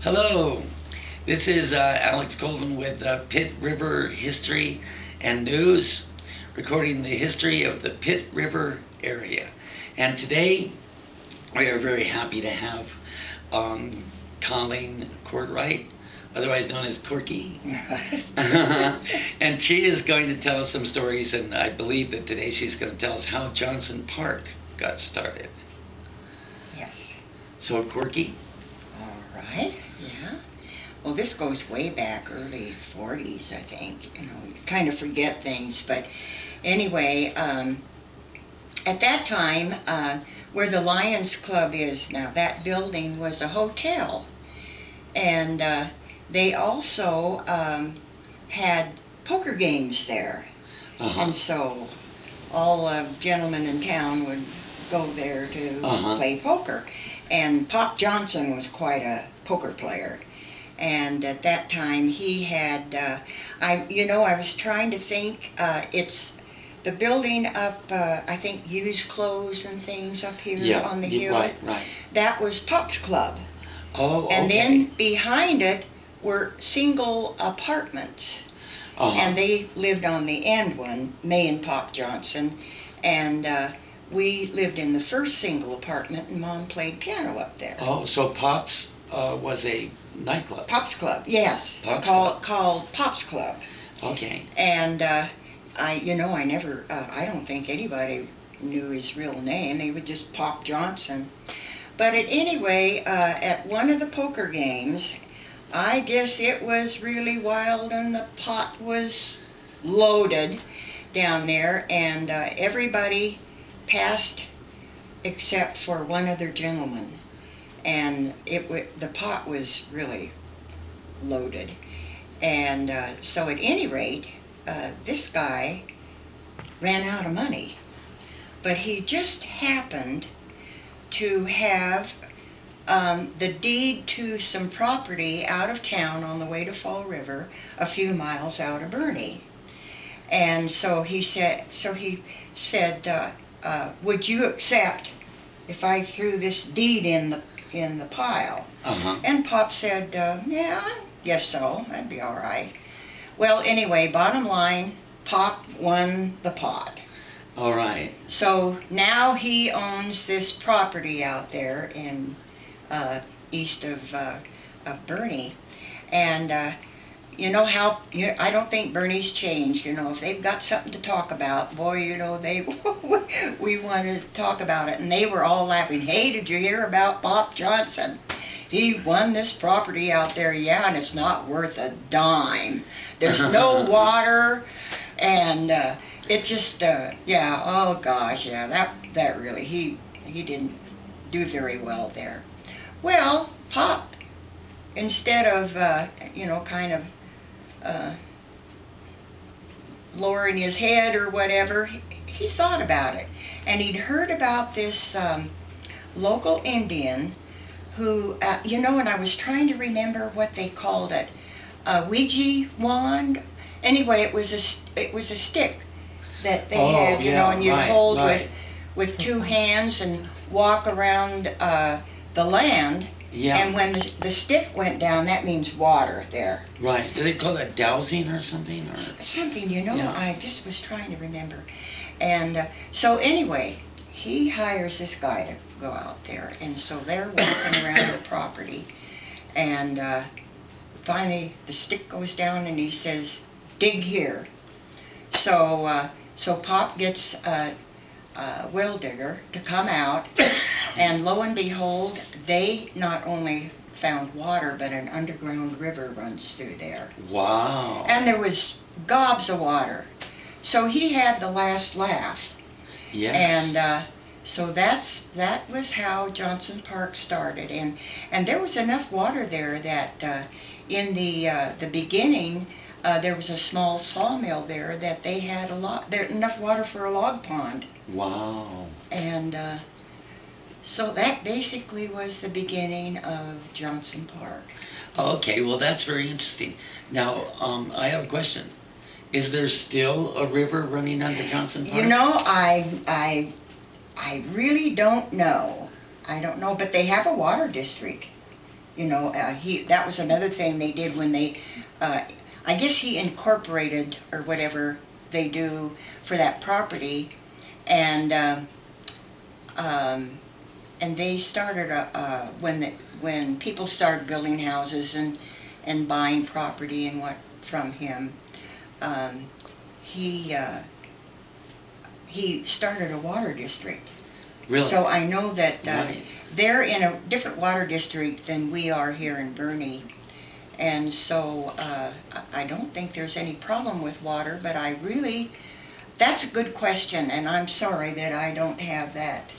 Hello, this is Alex Colvin with Pitt River History and News, recording the history of the Pitt River area. And today we are very happy to have Colleen Courtright, otherwise known as Corky. And she is going to tell us some stories, and I believe that today she's going to tell us how Johnson Park got started. Yes. So, Corky? All right. Yeah. Well, this goes way back, early 40s, I think. You kind of forget things. But anyway, at that time, where the Lions Club is now, that building was a hotel. And they also had poker games there. And so all gentlemen in town would go there to play poker. And Pop Johnson was quite a poker player. And at that time he had, I was trying to think, it's the building up, I think used clothes and things up here on the hill. Right. That was Pop's Club. Oh, okay. And then behind it were single apartments. And they lived on the end one, May and Pop Johnson. And we lived in the first single apartment, and Mom played piano up there. Oh, so Pop's was a nightclub? Pop's Club, yes. Called Pop's Club. Okay. And I don't think anybody knew his real name. They would just Pop Johnson. But at anyway, at one of the poker games, I guess it was really wild and the pot was loaded down there, and everybody passed except for one other gentleman, and the pot was really loaded. And so at any rate, this guy ran out of money, but he just happened to have the deed to some property out of town on the way to Fall River, a few miles out of Boerne. And so he said, would you accept if I threw this deed in the pile? And Pop said, yeah, I guess so, that'd be all right. Well, anyway, bottom line, Pop won the pot. All right. So now he owns this property out there in east of Boerne, and I don't think Boerne's changed. If they've got something to talk about, boy, we want to talk about it. And they were all laughing. Hey, did you hear about Pop Johnson? He won this property out there, yeah, and it's not worth a dime. There's no water, and it just, oh gosh, yeah, that really, he didn't do very well there. Well, Pop, instead of, kind of lowering his head or whatever, he thought about it. And he'd heard about this local Indian who, and I was trying to remember what they called it, a Ouija wand. Anyway, it was a stick that they had, and you'd hold with two hands and walk around the land. Yeah. And when the stick went down, that means water there. Right. Do they call that dowsing or something? Or? Something, I just was trying to remember. And so anyway, he hires this guy to go out there. And so they're walking around the property. And finally the stick goes down and he says, dig here. So Pop gets a well digger to come out, and lo and behold, they not only found water, but an underground river runs through there. Wow. And there was gobs of water. So he had the last laugh. Yes. And so that was how Johnson Park started. And there was enough water there that in the beginning, there was a small sawmill there that they had enough water for a log pond. Wow. And so that basically was the beginning of Johnson Park. Okay, well that's very interesting. Now, I have a question. Is there still a river running under Johnson Park? I really don't know. I don't know, but they have a water district You know, that was another thing they did when they, I guess he incorporated or whatever they do for that property, and they started when people started building houses and buying property and what from him, he started a water district. Really? So I know that Right. they're in a different water district than we are here in Boerne. And so I don't think there's any problem with water, but that's a good question, and I'm sorry that I don't have that.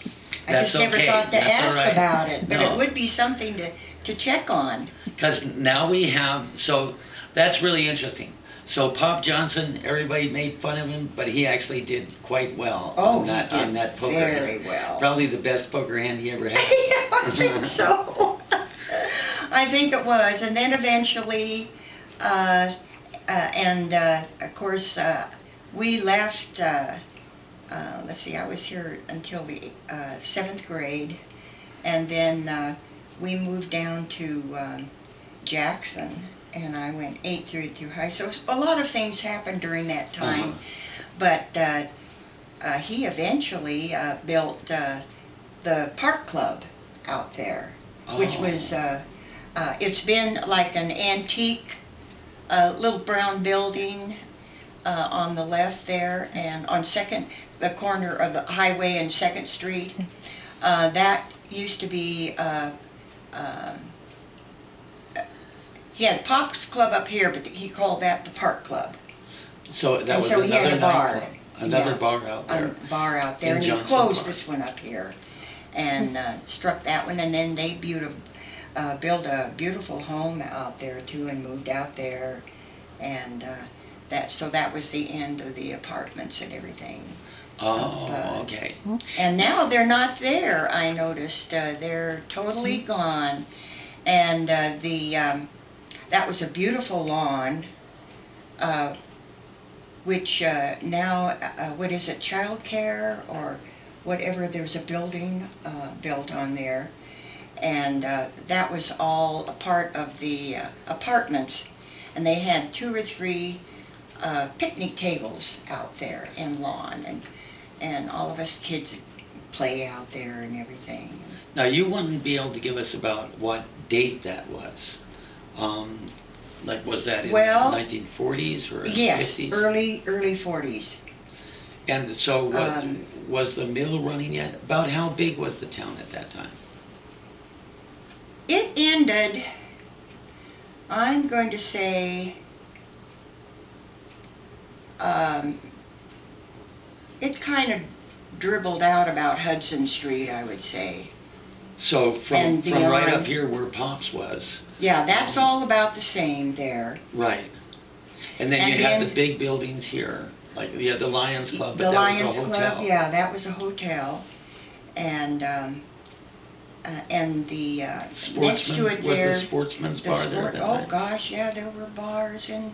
I That's just never okay. thought to That's all ask right. about it, but No. it would be something to check on. Because now we have, so that's really interesting. So Pop Johnson, everybody made fun of him, but he actually did quite well Oh, on that he did on that poker very hand. well. Probably the best poker hand he ever had. I think so. I think it was, and then eventually, of course, we left. Let's see, I was here until the 7th grade, and then we moved down to Jackson, and I went 8th through high. So a lot of things happened during that time, but he eventually built the park club out there, which was, it's been like an antique little brown building on the left there, and on the corner of the highway and 2nd Street. That used to be, he had Pop's Club up here, but he called that the Park Club. So that And was so he had another a bar. nightclub, another Yeah. bar out there. A bar out there, in and he Johnson closed Park. this one up here, and struck that one, and then they built a beautiful home out there too, and moved out there, and so that was the end of the apartments and everything. Oh, okay. And now they're not there. I noticed they're totally gone, and that was a beautiful lawn, which now, what is it, child care or whatever, there's a building built on there, and that was all a part of the apartments, and they had 2 or 3 picnic tables out there and lawn, and all of us kids play out there and everything. Now you wouldn't be able to give us about what date that was. Like, was that in Well, the 1940s or Yes, 50s? early 40s. And so what, was the mill running yet? About how big was the town at that time? It ended, I'm going to say, it kind of dribbled out about Hudson Street, I would say. So from And right beyond. up here where Pops was. Yeah, that's all about the same there. Right. And then And you had then- the big buildings here, like you had the Lions Club, but The that Lions was a hotel. Club, yeah, that was a hotel. And the next to it there, Was the Sportsman's Bar there at that oh time? gosh, yeah, there were bars, and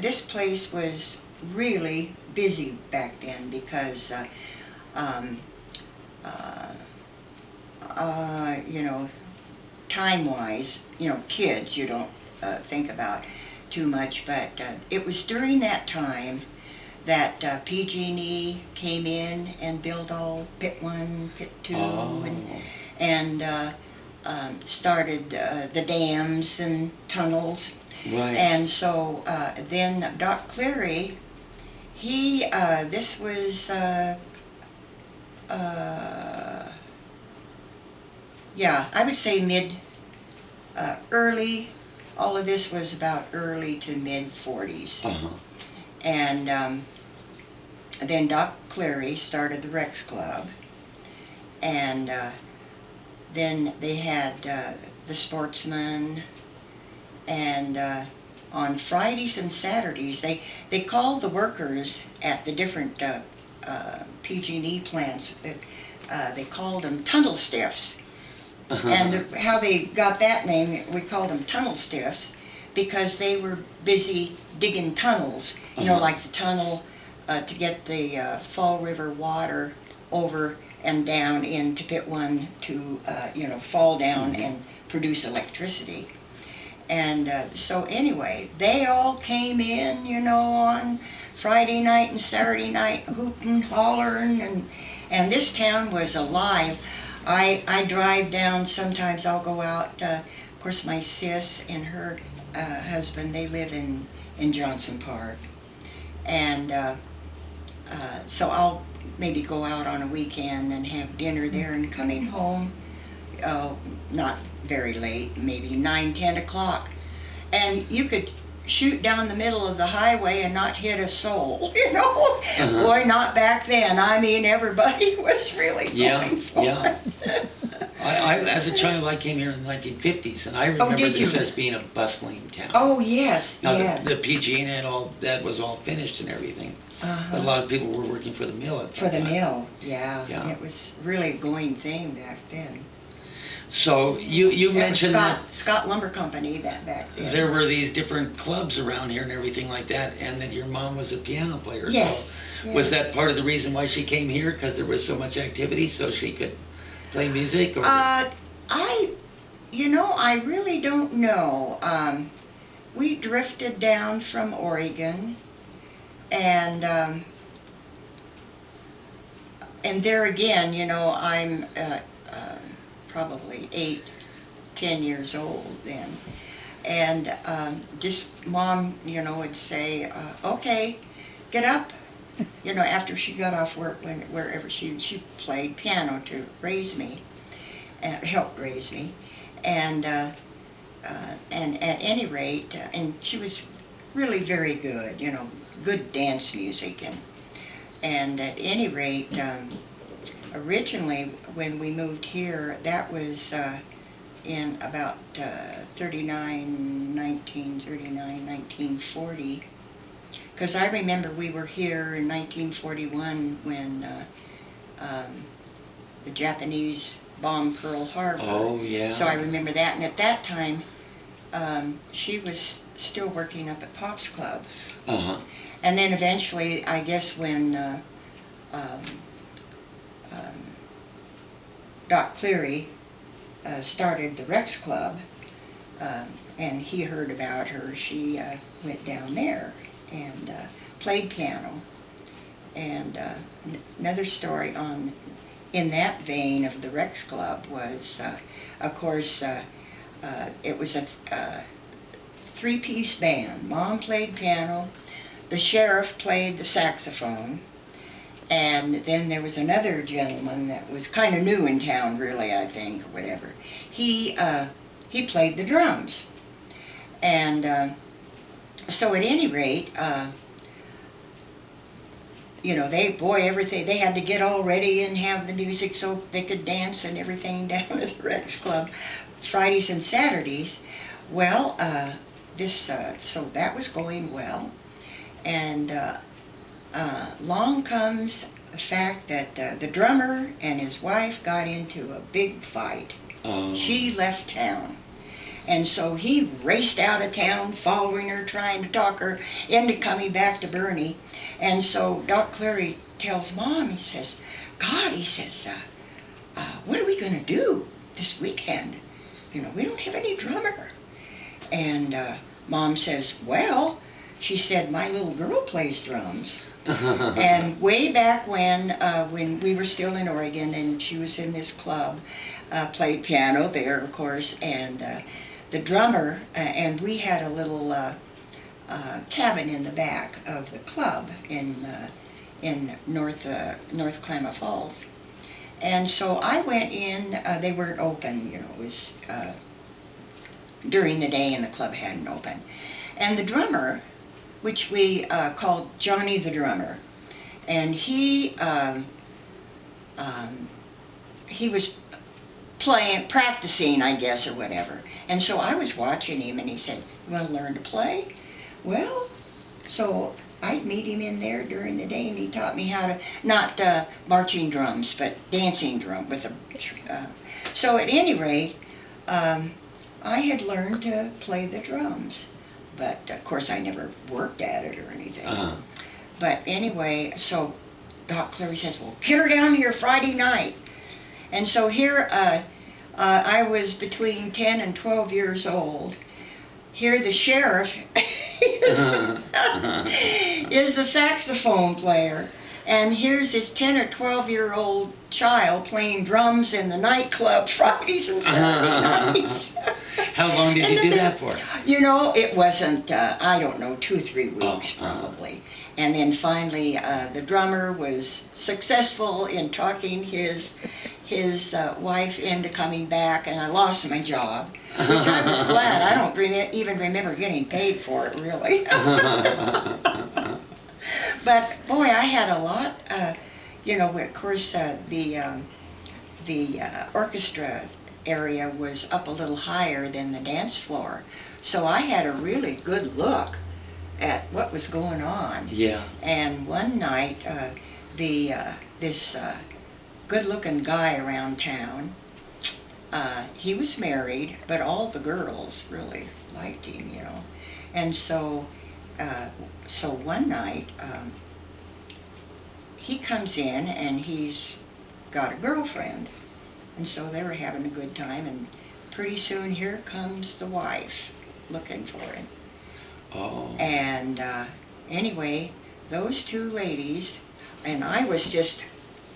this place was really busy back then because you know, time-wise, you know, kids you don't think about too much, but it was during that time that PG&E came in and built all Pit 1, Pit 2, and started the dams and tunnels. Right. And so then Doc Cleary, this was, yeah, I would say early, all of this was about early to mid 40s. And then Doc Cleary started the Rex Club, and then they had the Sportsman, and on Fridays and Saturdays they called the workers at the different PG&E plants, they called them tunnel stiffs. And how they got that name, we called them tunnel stiffs, because they were busy digging tunnels, you know, like the tunnel to get the Fall River water over and down into Pit 1 to, you know, fall down and produce electricity. And so anyway, they all came in, you know, on Friday night and Saturday night, hooting, hollering, and this town was alive. I drive down, sometimes I'll go out, of course my sis and her husband, they live in Johnson Park. And so I'll maybe go out on a weekend and have dinner there, and coming home, not very late, maybe 9, 10 o'clock. And you could shoot down the middle of the highway and not hit a soul, you know? Boy, not back then. I mean, everybody was really going for it. As a child, I came here in the 1950s, and I remember this as being a bustling town. Oh, yes, now, yes. The PG&E and all that was all finished and everything. But a lot of people were working for the mill at that time. For the mill, yeah. It was really a going thing back then. So you mentioned that Scott Lumber Company that back then. There were these different clubs around here and everything like that, and that your mom was a piano player. Yes. So was that part of the reason why she came here, because there was so much activity, so she could play music? Or? You know, I really don't know. We drifted down from Oregon, and there again, you know, I'm probably 8, 10 years old then. And just Mom, you know, would say, okay, get up. You know, after she got off work, wherever she played piano to raise me, help raise me. And at any rate, and she was really very good, you know, good dance music. And at any rate, originally, when we moved here, that was in about 1940. Because I remember we were here in 1941 when the Japanese bombed Pearl Harbor. Oh, yeah. So I remember that. And at that time, she was still working up at Pop's Club. And then eventually, I guess when Doc Cleary started the Rex Club, and he heard about her, she went down there and played piano. And another story in that vein of the Rex Club was, of course, it was a 3-piece band. Mom played piano, the sheriff played the saxophone, and then there was another gentleman that was kind of new in town, really, I think, or whatever. He played the drums. And so at any rate, you know, they had to get all ready and have the music so they could dance and everything down at the Rex Club Fridays and Saturdays. Well, so that was going well. And along comes the fact that the drummer and his wife got into a big fight. She left town. And so he raced out of town, following her, trying to talk her into coming back to Bernie. And so Doc Cleary tells Mom, he says, God, he says, what are we going to do this weekend? You know, we don't have any drummer. And Mom says, well, she said, my little girl plays drums. And way back when we were still in Oregon and she was in this club, played piano there, of course, and the drummer, and we had a little cabin in the back of the club in North Klamath Falls. And so I went in, they weren't open, you know, it was during the day and the club hadn't opened. And the drummer, which we called Johnny the Drummer, and he was practicing, I guess, or whatever. And so I was watching him, and he said, you want to learn to play? Well, so I'd meet him in there during the day, and he taught me how to, not marching drums, but dancing drum with a, so at any rate, I had learned to play the drums. But, of course, I never worked at it or anything. But anyway, so Doc Cleary says, well, get her down here Friday night. And so here, I was between 10 and 12 years old. Here the sheriff is the saxophone player. And here's this 10 or 12-year-old child playing drums in the nightclub Fridays and Saturday nights. How long did you do that for? You know, it wasn't, I don't know, 2-3 weeks probably. And then finally, the drummer was successful in talking his wife into coming back, and I lost my job, which I was glad. I don't even remember getting paid for it, really. But boy, I had a lot. You know, of course, the orchestra area was up a little higher than the dance floor, so I had a really good look at what was going on. Yeah. And one night, this good-looking guy around town, he was married, but all the girls really liked him, you know. And so one night, he comes in and he's got a girlfriend. And so they were having a good time, and pretty soon here comes the wife looking for him. Oh. And anyway, those two ladies, and I was just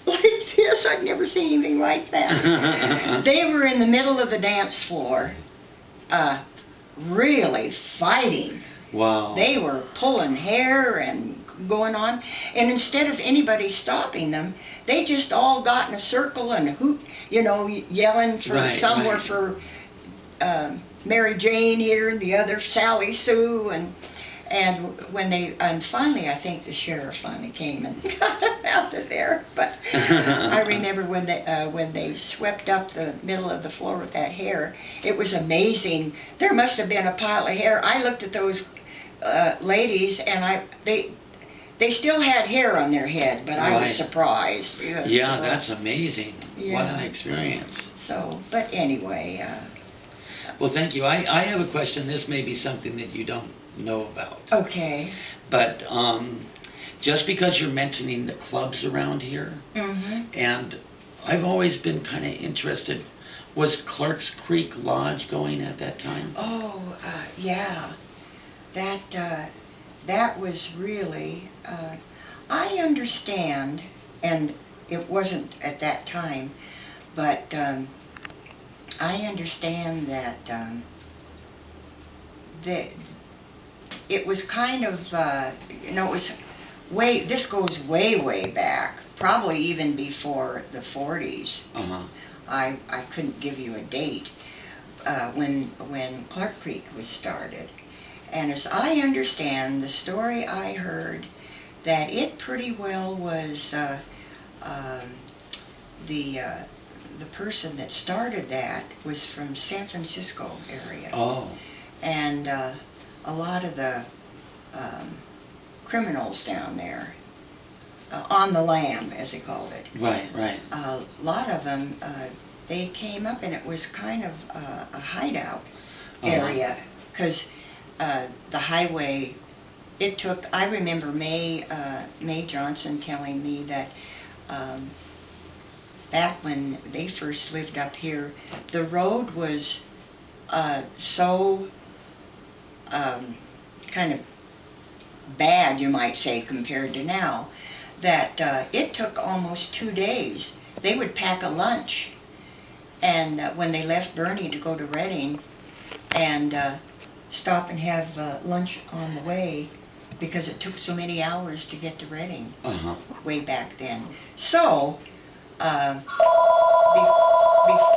like this, I'd never seen anything like that. They were in the middle of the dance floor, really fighting. Wow. They were pulling hair and going on, and instead of anybody stopping them, they just all got in a circle and hoot, you know, yelling for somewhere for Mary Jane here and the other Sally Sue, and finally I think the sheriff finally came and got them out of there. But I remember when they swept up the middle of the floor with that hair, it was amazing. There must have been a pile of hair. I looked at those ladies, and they still had hair on their head, but I was surprised. Yeah, that's amazing. Yeah. What an experience. So, but anyway. Well, thank you. I have a question. This may be something that you don't know about. Okay. But just because you're mentioning the clubs around here, and I've always been kind of interested, was Clark's Creek Lodge going at that time? Oh, yeah. That was really, I understand, and it wasn't at that time, but I understand that it was kind of, you know, it was this goes way back, probably even before the 40s. I couldn't give you a date when Clark Creek was started. And as I understand, the story I heard, that it pretty well was the person that started that was from San Francisco area. Oh. And a lot of the criminals down there, on the lam, as they called it. Right. A lot of them, they came up, and it was kind of a hideout area, because the highway, it took, I remember May Johnson telling me that back when they first lived up here, the road was so kind of bad, you might say, compared to now, that it took almost 2 days. They would pack a lunch, and when they left Bernie to go to Reading, and stop and have lunch on the way, because it took so many hours to get to Reading way back then. So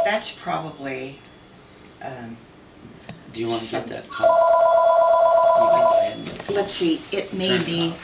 that's probably. Do you want to get that call? You can go ahead and get it. Let's see. It may be.